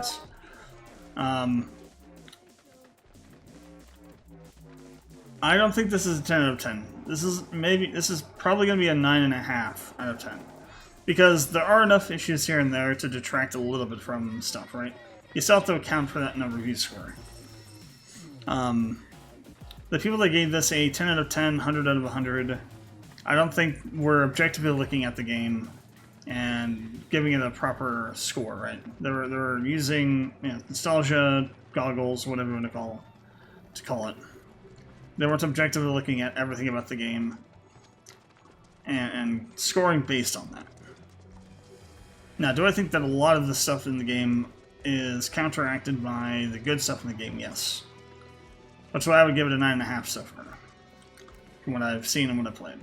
stories. I don't think this is a 10 out of 10. This is probably going to be a 9.5 out of 10. Because there are enough issues here and there to detract a little bit from stuff, right? You still have to account for that in a review score. The people that gave this a 10 out of 10, 100 out of 100, I don't think we're objectively looking at the game and giving it a proper score, right? They're using, you know, nostalgia goggles, whatever you want to call it. They weren't objectively looking at everything about the game and scoring based on that. Now, do I think that a lot of the stuff in the game is counteracted by the good stuff in the game? Yes. That's why I would give it a 9.5 so far, from what I've seen and what I've played.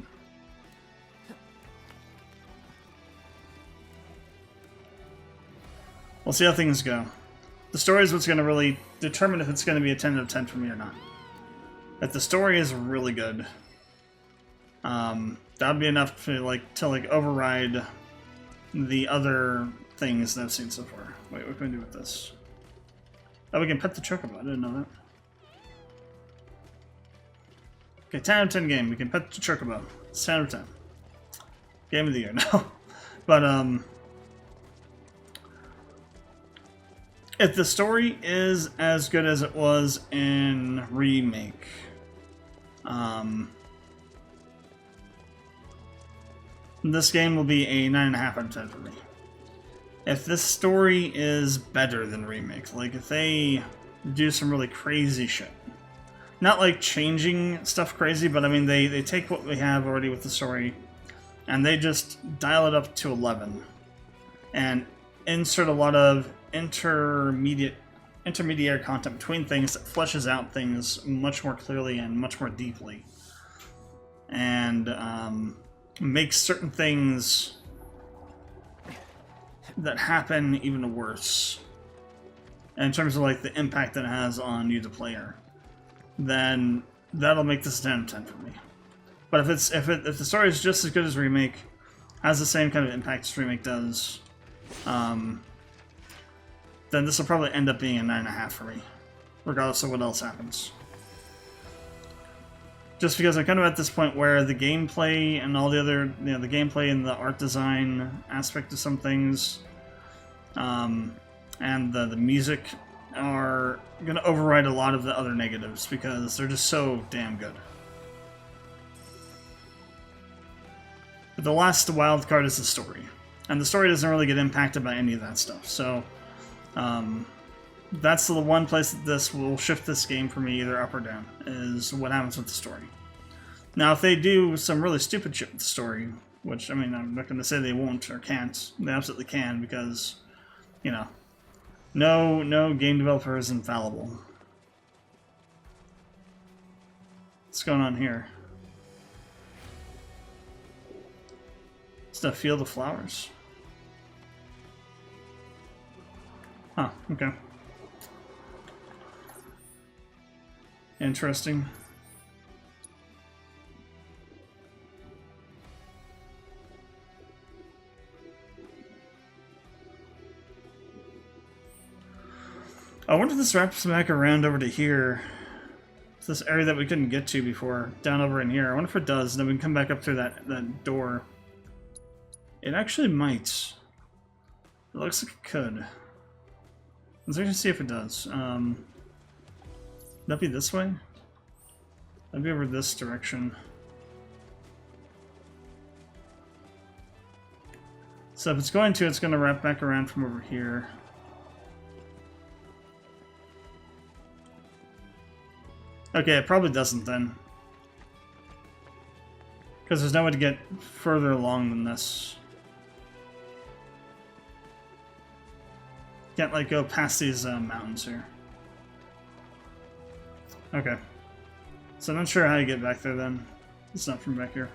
We'll see how things go. The story is what's going to really determine if it's going to be a 10 out of 10 for me or not. If the story is really good, that would be enough to override the other things that I've seen so far. Wait, what can we do with this? Oh, we can pet the Chocobo. I didn't know that. Okay, 10 out of 10 game. We can pet the Chocobo. It's 10 out of 10. Game of the year, no. But, if the story is as good as it was in Remake, this game will be a 9.5 out of 10 for me. If this story is better than Remake, like if they do some really crazy shit, not like changing stuff crazy, but I mean they take what we have already with the story and they just dial it up to 11 and insert a lot of intermediary content between things that fleshes out things much more clearly and much more deeply, and makes certain things that happen even worse in terms of like the impact that it has on you, the player. Then that'll make this a 10 out of 10 for me. But if the story is just as good as Remake, has the same kind of impact as Remake does, then this will probably end up being a 9.5 for me, regardless of what else happens. Just because I'm kind of at this point where the gameplay and all the other, you know, the gameplay and the art design aspect of some things, and the music are going to override a lot of the other negatives because they're just so damn good. But the last wild card is the story, and the story doesn't really get impacted by any of that stuff. So that's the one place that this will shift this game for me either up or down, is what happens with the story. Now, if they do some really stupid shit with the story, which, I mean, I'm not going to say they won't or can't, they absolutely can, because, you know, no game developer is infallible. What's going on here? It's the Field of Flowers. Huh, okay. Interesting. I wonder if this wraps back around over to here. It's this area that we couldn't get to before, down over in here. I wonder if it does, and then we can come back up through that door. It actually might. It looks like it could. Let's actually see if it does. Would that be this way? That'd be over this direction. So if it's going to wrap back around from over here. Okay, it probably doesn't then. Because there's no way to get further along than this. Can't, like, go past these mountains here. Okay. So I'm not sure how you get back there then. It's not from back here.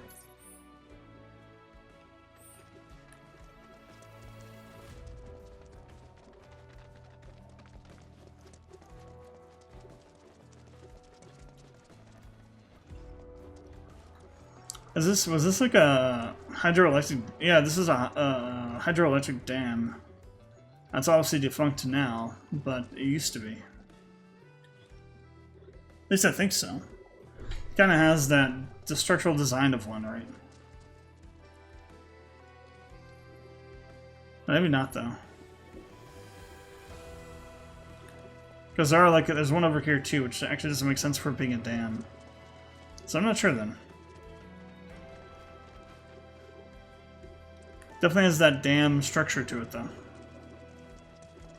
Was this like a hydroelectric? Yeah, this is a hydroelectric dam. That's obviously defunct now, but it used to be. At least I think so. It kind of has the structural design of one, right? Maybe not, though. Because there are, like, there's one over here, too, which actually doesn't make sense for being a dam. So I'm not sure, then. Definitely has that dam structure to it, though.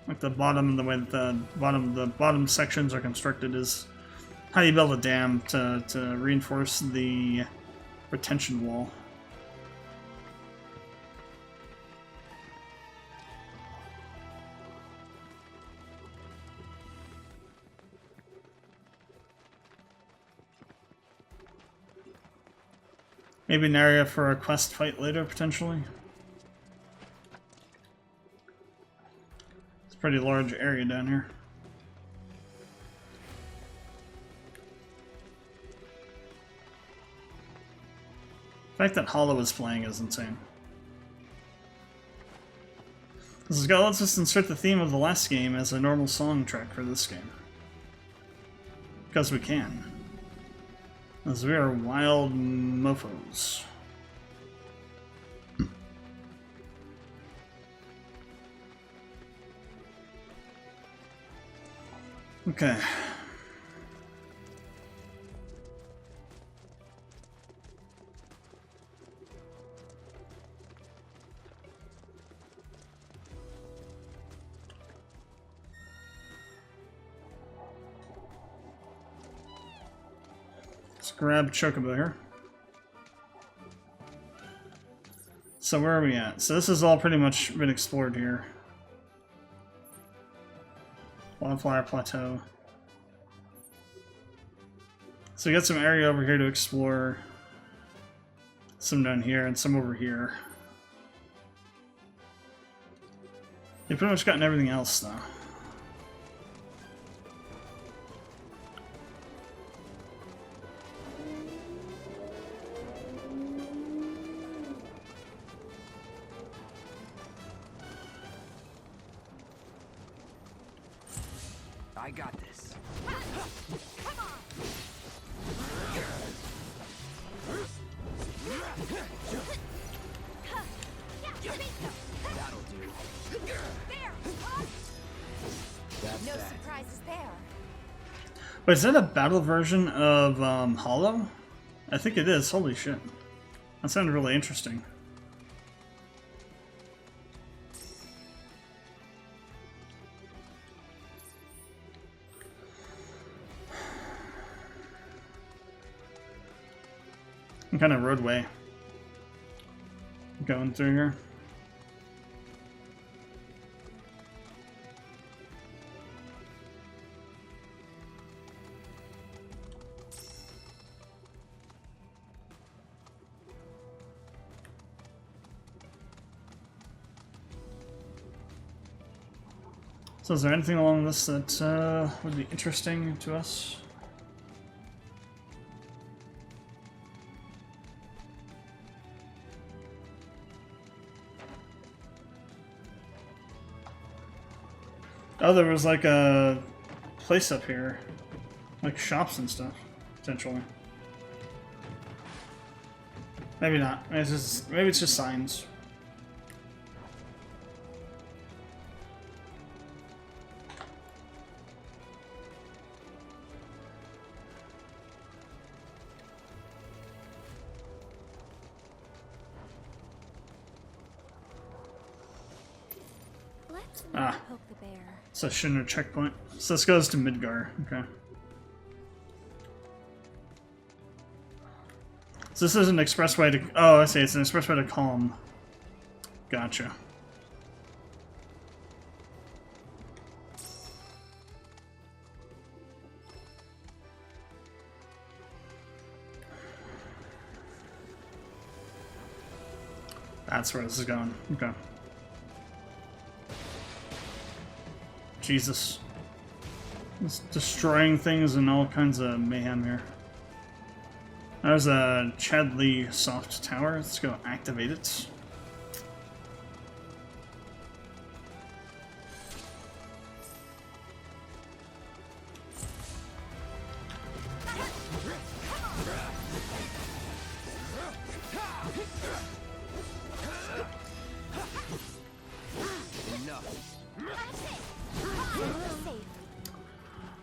Like the bottom, the way that the bottom sections are constructed is how you build a dam to reinforce the retention wall. Maybe an area for a quest fight later, potentially. It's a pretty large area down here. The fact that Hollow is playing is insane. This lets us insert the theme of the last game as a normal song track for this game. Because we can. As we are wild mofos. Okay. Let's grab Chocobo here. So where are we at? So this has all pretty much been explored here. Wildflower Plateau. So we got some area over here to explore. Some down here and some over here. They've pretty much gotten everything else though. I got this. Come on. That'll do. There. That's No that. surprises there. Wait, is that a battle version of Hollow? I think it is. Holy shit. That sounded really interesting. What kind of roadway going through here? So is there anything along this that would be interesting to us? Oh, there was like a place up here. Like shops and stuff, potentially. Maybe not. Maybe it's just signs. Let's Ah. poke the bear. It's a Shinra checkpoint. So this goes to Midgar. Okay. So this is an expressway to... Oh, I see. It's an expressway to Kalm. Gotcha. That's where this is going. Okay. Jesus. It's destroying things and all kinds of mayhem here. There's a Chadley soft tower. Let's go activate it.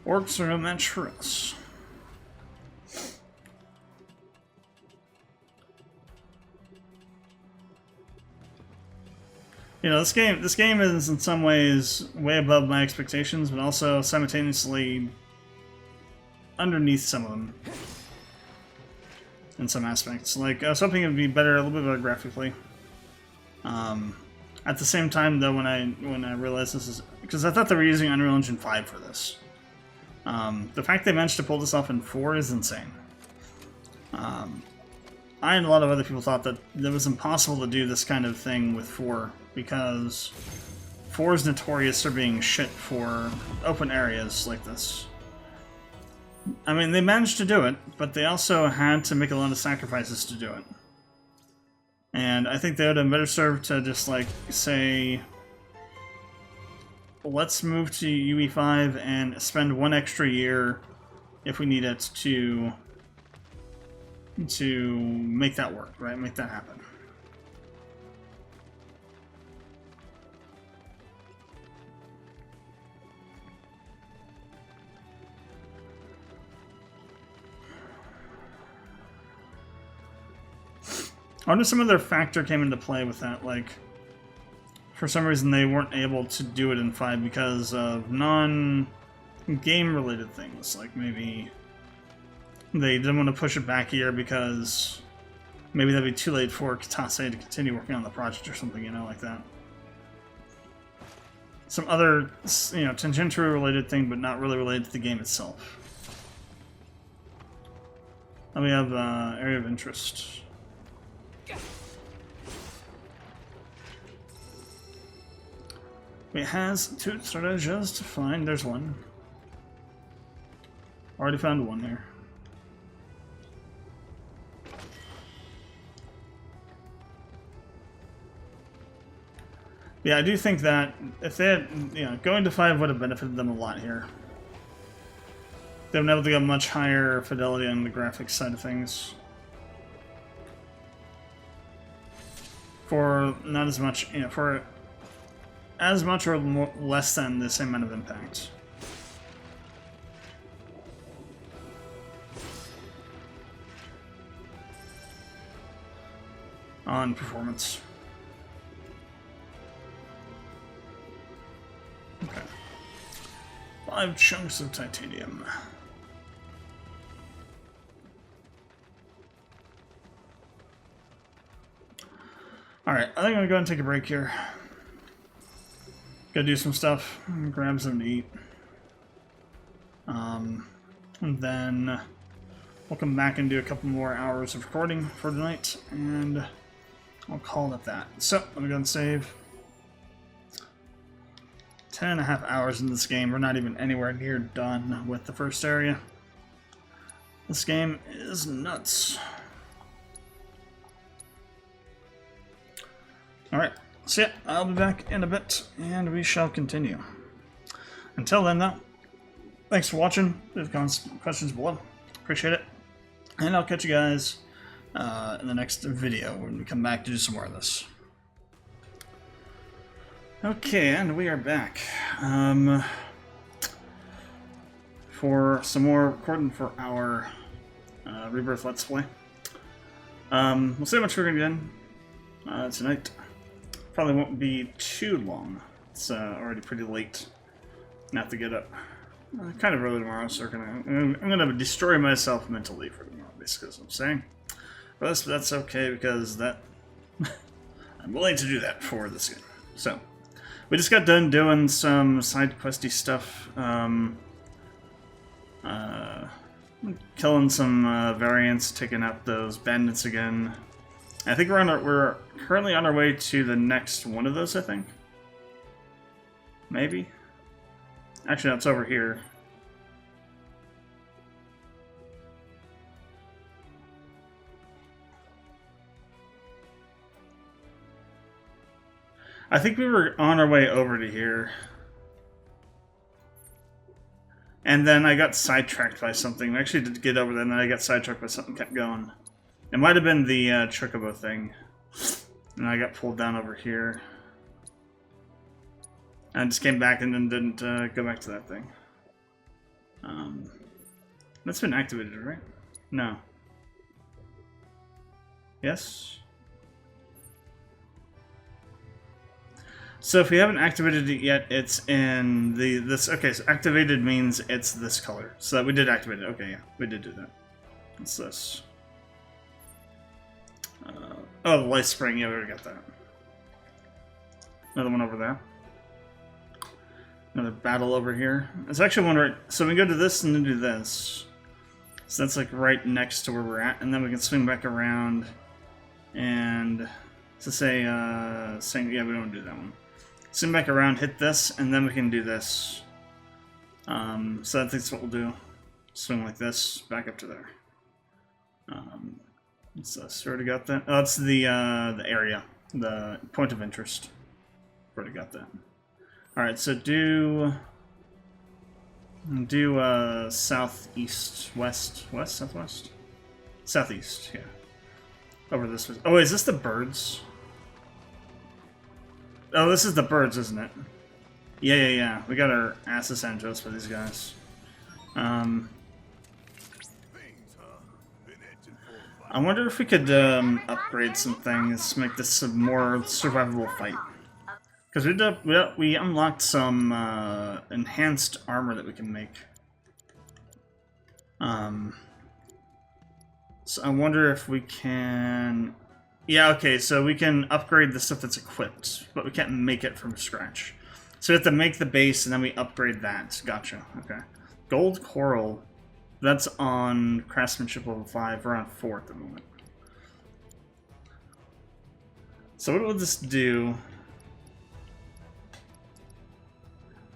Orcs are no match for us. You know, this game is in some ways way above my expectations, but also simultaneously underneath some of them in some aspects. Like, I was hoping it would be better, a little bit better graphically. At the same time, though, when I realized this is because I thought they were using Unreal Engine 5 for this. The fact they managed to pull this off in 4 is insane. I and a lot of other people thought that it was impossible to do this kind of thing with 4 because 4 is notorious for being shit for open areas like this. I mean, they managed to do it, but they also had to make a lot of sacrifices to do it. And I think they would have better served to just, like, say, let's move to UE5 and spend 1 extra year, if we need it, to make that work, right? Make that happen. I wonder if some other factor came into play with that, like, for some reason they weren't able to do it in 5 because of non-game related things, like maybe they didn't want to push it back a year because maybe that'd be too late for Katase to continue working on the project or something, you know, like that. Some other, you know, tangentially related thing, but not really related to the game itself. Then we have area of interest. It has 2 strategies to find. There's one. Already found one here. Yeah, I do think that if they had, you know, going to 5 would have benefited them a lot here. They've been able to get much higher fidelity on the graphics side of things. For not as much, you know, for as much or more, less than the same amount of impact. On performance. Okay. 5 chunks of titanium. Alright, I think I'm gonna go ahead and take a break here. Go do some stuff, grab something to eat. And then we'll come back and do a couple more hours of recording for tonight, and I'll call it that. So, let me go and save. 10.5 hours in this game. We're not even anywhere near done with the first area. This game is nuts. Alright, so yeah, I'll be back in a bit, and we shall continue. Until then, though, thanks for watching. Leave comments, questions below. Appreciate it. And I'll catch you guys in the next video when we come back to do some more of this. Okay, and we are back for some more recording for our Rebirth Let's Play. We'll see how much we're going to get in tonight. Probably won't be too long. It's already pretty late. I have to get up kind of early tomorrow, so I'm gonna destroy myself mentally for tomorrow, basically, is what I'm saying. But that's okay, because that I'm willing to do that for this game. So, we just got done doing some side questy stuff. Killing some variants, taking out those bandits again. I think we're currently on our way to the next one of those, I think. Maybe? Actually, that's over here. I think we were on our way over to here. And then I got sidetracked by something. I actually did get over there, and then I got sidetracked by something, kept going. It might have been the Chocobo thing. And I got pulled down over here. And just came back and then didn't go back to that thing. That's been activated, right? No. Yes? So if we haven't activated it yet, it's in this. Okay, so activated means it's this color. So we did activate it. Okay, yeah, we did do that. What's this? Oh, the light spring. Yeah, we already got that. Another one over there. Another battle over here. It's actually one right. So we go to this and then do this. So that's like right next to where we're at, and then we can swing back around and to say, saying, yeah, we don't do that one. Swing back around, hit this, and then we can do this. So I think that's what we'll do. Swing like this, back up to there. What's this? Already got that? Oh, it's the area, the point of interest. Already got that. All right, so do southeast, west, southwest, southeast. Yeah, over this way. Oh, is this the birds? Oh, this is the birds, isn't it? Yeah. We got our asses handed to us for these guys. I wonder if we could upgrade some things, make this a more survivable fight. Because we unlocked some enhanced armor that we can make. So I wonder if we can... Yeah, okay, so we can upgrade the stuff that's equipped, but we can't make it from scratch. So we have to make the base and then we upgrade that. Gotcha, okay. Gold coral, that's on craftsmanship level 5. We're on 4 at the moment. So what will this do?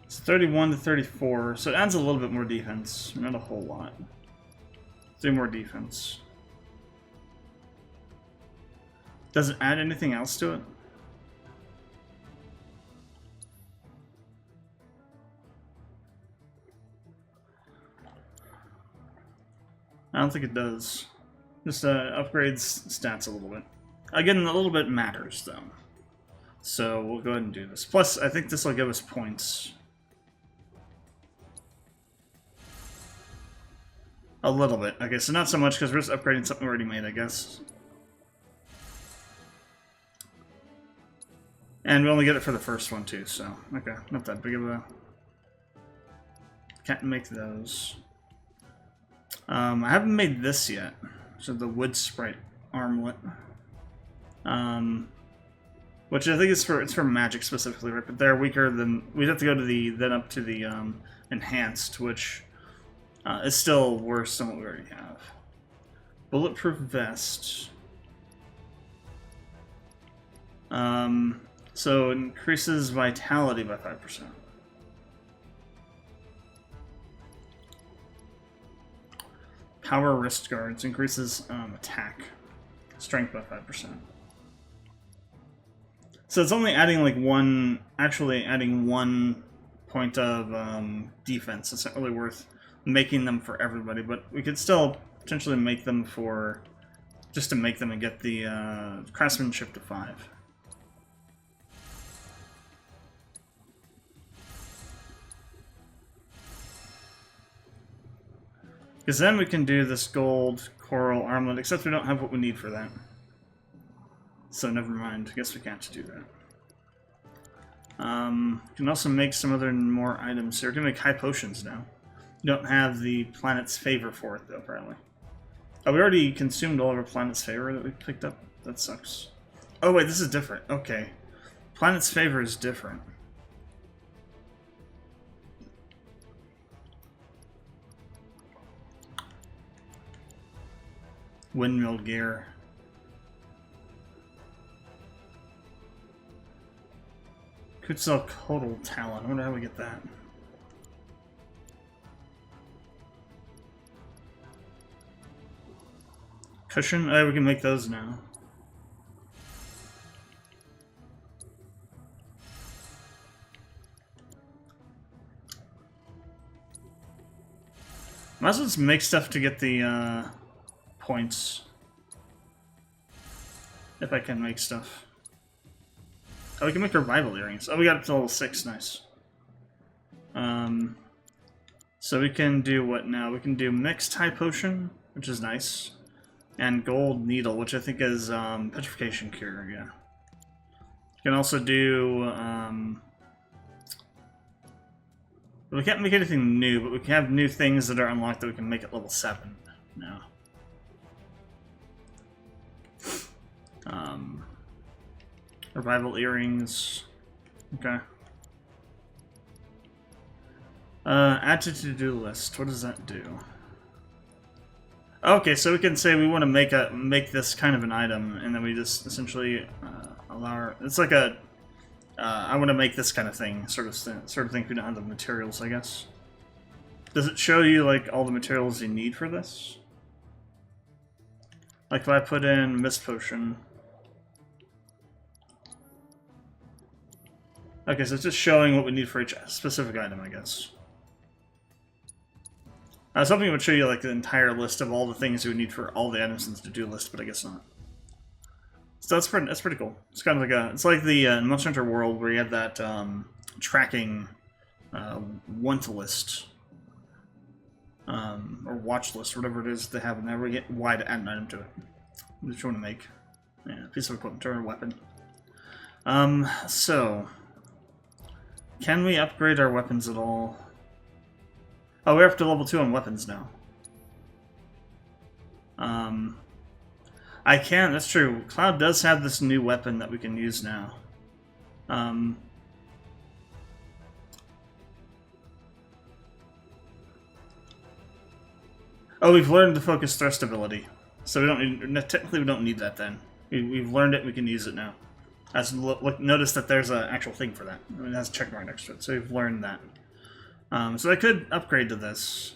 It's 31 to 34, so it adds a little bit more defense. Not a whole lot. 3 more defense. Does it add anything else to it? I don't think it does. Just upgrades stats a little bit. Again, a little bit matters, though. So we'll go ahead and do this. Plus, I think this will give us points. A little bit. Okay, so not so much because we're just upgrading something we already made, I guess. And we only get it for the first one, too, so... Okay, not that big of a... Can't make those. I haven't made this yet. So the wood sprite armlet. Which I think is for magic specifically, right? But they're weaker than... We'd have to go to the... Then up to the enhanced, which is still worse than what we already have. Bulletproof vest. So it increases vitality by 5%. Power wrist guards increases attack, strength by 5%. So it's only adding like one, actually adding 1 point of defense. It's not really worth making them for everybody, but we could still potentially make them for, just to make them and get the craftsmanship to 5. Because then we can do this gold coral armlet, except we don't have what we need for that. So never mind. I guess we can't do that. We can also make some other more items here. We can make high potions now. We don't have the planet's favor for it, though, apparently. Oh, we already consumed all of our planet's favor that we picked up. That sucks. Oh, wait, this is different. Okay. Planet's favor is different. Windmill gear. Could sell Kotal Talon. I wonder how we get that. Cushion? Oh, we can make those now. Might as well just make stuff to get the points. If I can make stuff. Oh, we can make revival earrings. Oh, we got up to level 6. Nice. So we can do what now? We can do mixed high potion, which is nice, and gold needle, which I think is petrification cure. Yeah. You can also do. We can't make anything new, but we can have new things that are unlocked that we can make at level 7 now. Revival earrings. Okay. Add to to-do list. What does that do? Okay, so we can say we want to make this kind of an item, and then we just essentially allow our, it's like a I want to make this kind of thing, sort of thing. If we don't have the materials, I guess. Does it show you like all the materials you need for this? Like if I put in mist potion. Okay, so it's just showing what we need for each specific item, I guess. I was hoping it would show you like the entire list of all the things you would need for all the items in the to-do list, but I guess not. So that's pretty cool. It's kind of like it's like the Monster Hunter World where you have that tracking want list or watch list, whatever it is they have in there. We get why to add an item to it. Which you want to make? Yeah, piece of equipment or a weapon. So can we upgrade our weapons at all? Oh, we're up to level 2 on weapons now. I can, that's true. Cloud does have this new weapon that we can use now. Oh, we've learned the focus thrust ability. So we don't technically we don't need that then. We've learned it, we can use it now. Notice that there's an actual thing for that. I mean, it has a check mark next to it, so we've learned that. So I could upgrade to this.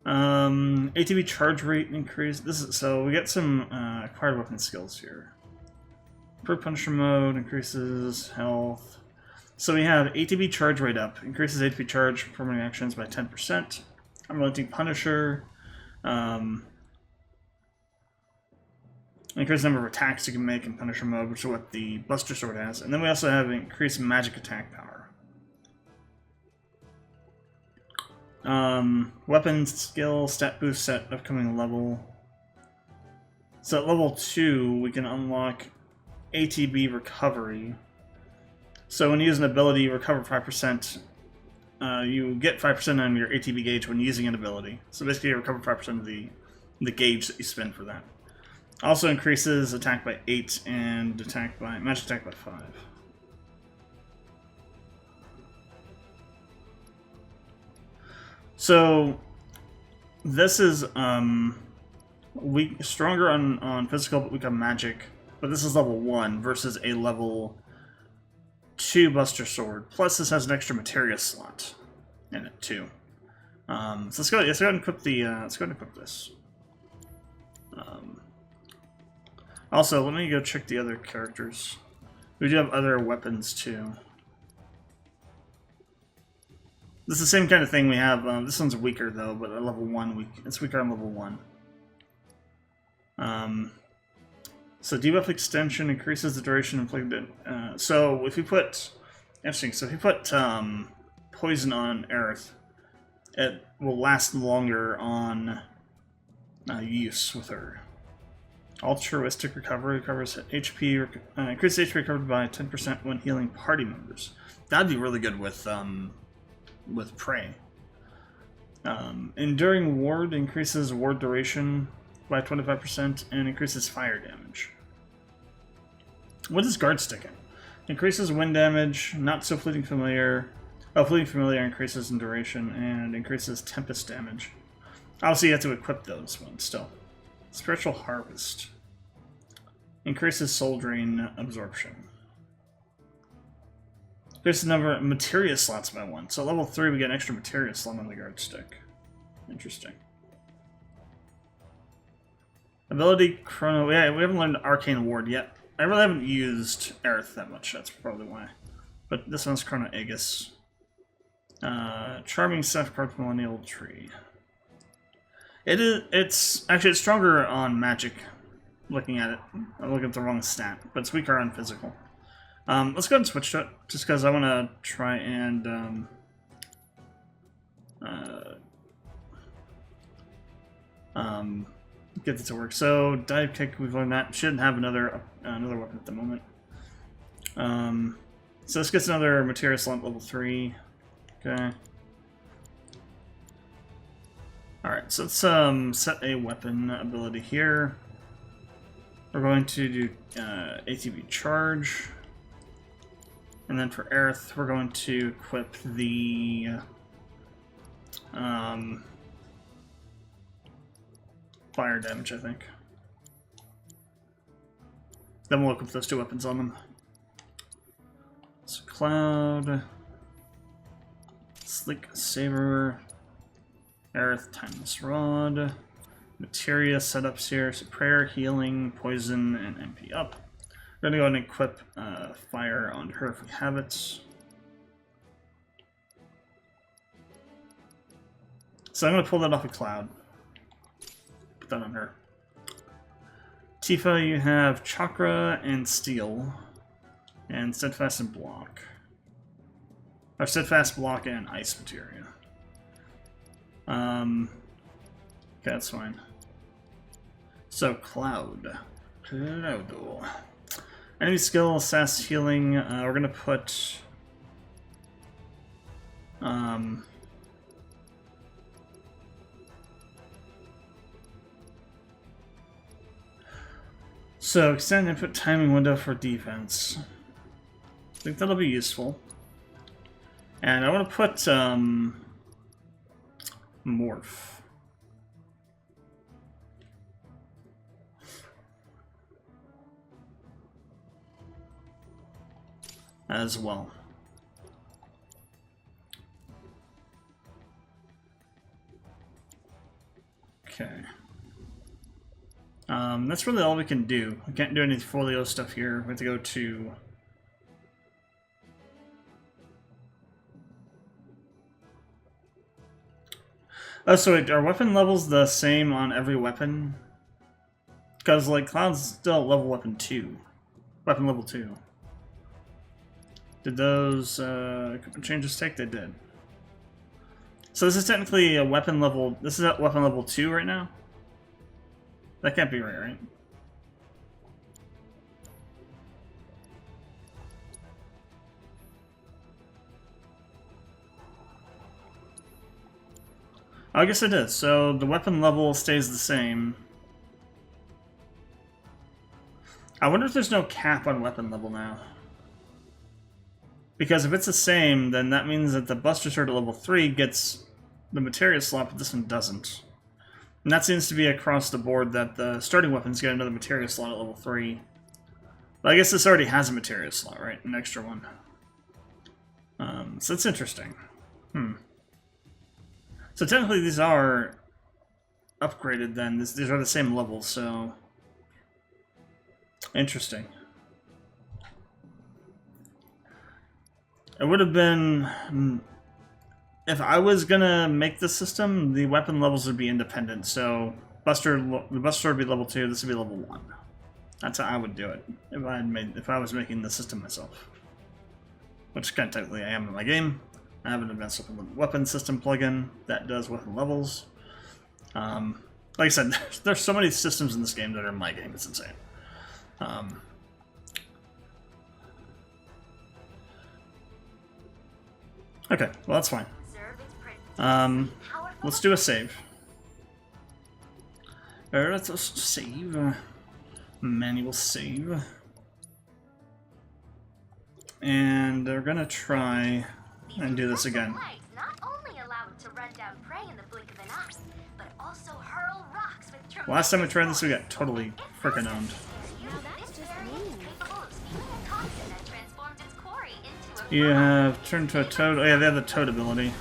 ATB charge rate increase. So we get some acquired weapon skills here. Per Punisher mode increases health. So we have ATB charge rate up, increases ATB charge for permanent actions by 10%. Unrelenting Punisher. Increase the number of attacks you can make in Punisher mode, which is what the Buster Sword has. And then we also have increased magic attack power. Weapon skill, stat boost set, upcoming level. So at level 2, we can unlock ATB recovery. So when you use an ability, you recover 5%. You get 5% on your ATB gauge when using an ability. So basically you recover 5% of the gauge that you spend for that. Also increases attack by 8 and magic attack by 5. So this is stronger on physical but weak on magic, but this is level 1 versus a level 2 Buster Sword. Plus this has an extra materia slot in it too. So let's go ahead and equip this. Also, let me go check the other characters. We do have other weapons too. This is the same kind of thing we have. This one's weaker though, but at level 1, it's weaker on level 1. So debuff extension increases the duration inflicted. So if you put, interesting. So if you put poison on Areith, it will last longer on use with her. Altruistic recovery recovers HP. Increases HP recovered by 10% when healing party members. That'd be really good with Prey. Enduring Ward increases ward duration by 25% and increases fire damage. What is Guard Sticking? Increases wind damage, not so fleeting familiar. Oh, fleeting familiar increases in duration and increases tempest damage. Obviously, you have to equip those ones still. Spiritual Harvest increases soul drain absorption. Increases the number of materia slots by 1. So at level 3, we get an extra materia slot on the guard stick. Interesting. Ability Chrono. Yeah, we haven't learned Arcane Ward yet. I really haven't used Areith that much. That's probably why. But this one's Chrono Aegis. Charming Seth card from Millennial Tree. It's stronger on magic. Looking at it, I'm looking at the wrong stat, but it's weaker on physical. Let's go ahead and switch to it, just because I want to try and get this to work. So dive kick, we've learned that shouldn't have another weapon at the moment. So this gets another materia slump level 3. Okay. Alright, so let's set a weapon ability here. We're going to do ATB charge. And then for Areith, we're going to equip the fire damage, I think. Then we'll equip those 2 weapons on them. So Cloud, Slick Saber, Areith Timeless Rod, Materia setups here, so Prayer, Healing, Poison, and MP up. We're going to go ahead and equip Fire on her if we have it. So I'm going to pull that off of Cloud. Put that on her. Tifa, you have Chakra and Steel. And Steadfast and Block. Or Steadfast, Block, and Ice Materia. Okay, that's fine. So, Cloud. Cloud. Enemy skill, Sass Healing. We're gonna put... So, extend input timing window for defense. I think that'll be useful. And I want to put Morph. As well. Okay. That's really all we can do. We can't do any folio stuff here. We have to go to... Oh, so wait, are weapon levels the same on every weapon? Because, like, Cloud's still level weapon 2. Weapon level 2. Did those changes take? They did. So this is technically a weapon level... This is at weapon level 2 right now? That can't be right? I guess it is. So the weapon level stays the same. I wonder if there's no cap on weapon level now. Because if it's the same, then that means that the Buster Sword at level 3 gets the materia slot, but this one doesn't. And that seems to be across the board, that the starting weapons get another materia slot at level 3. But I guess this already has a materia slot, right? An extra one. So it's interesting. So technically these are upgraded then. These are the same levels, so... Interesting. It would have been... If I was gonna make the system, the weapon levels would be independent, so the Buster would be level 2, this would be level 1. That's how I would do it, if I was making the system myself. Which kind of technically I am in my game. I have an advanced weapon system plugin that does weapon levels. Like I said, there's so many systems in this game that are in my game, it's insane. Okay, well that's fine. Let's do a save. Let's save. Manual save. And we're gonna try and do this again. Not only allow it to run down prey in the blink of an eye, but also hurl rocks with Last time we tried this, we got totally frickin' owned. You have turned to a toad. Oh yeah, they have the toad ability.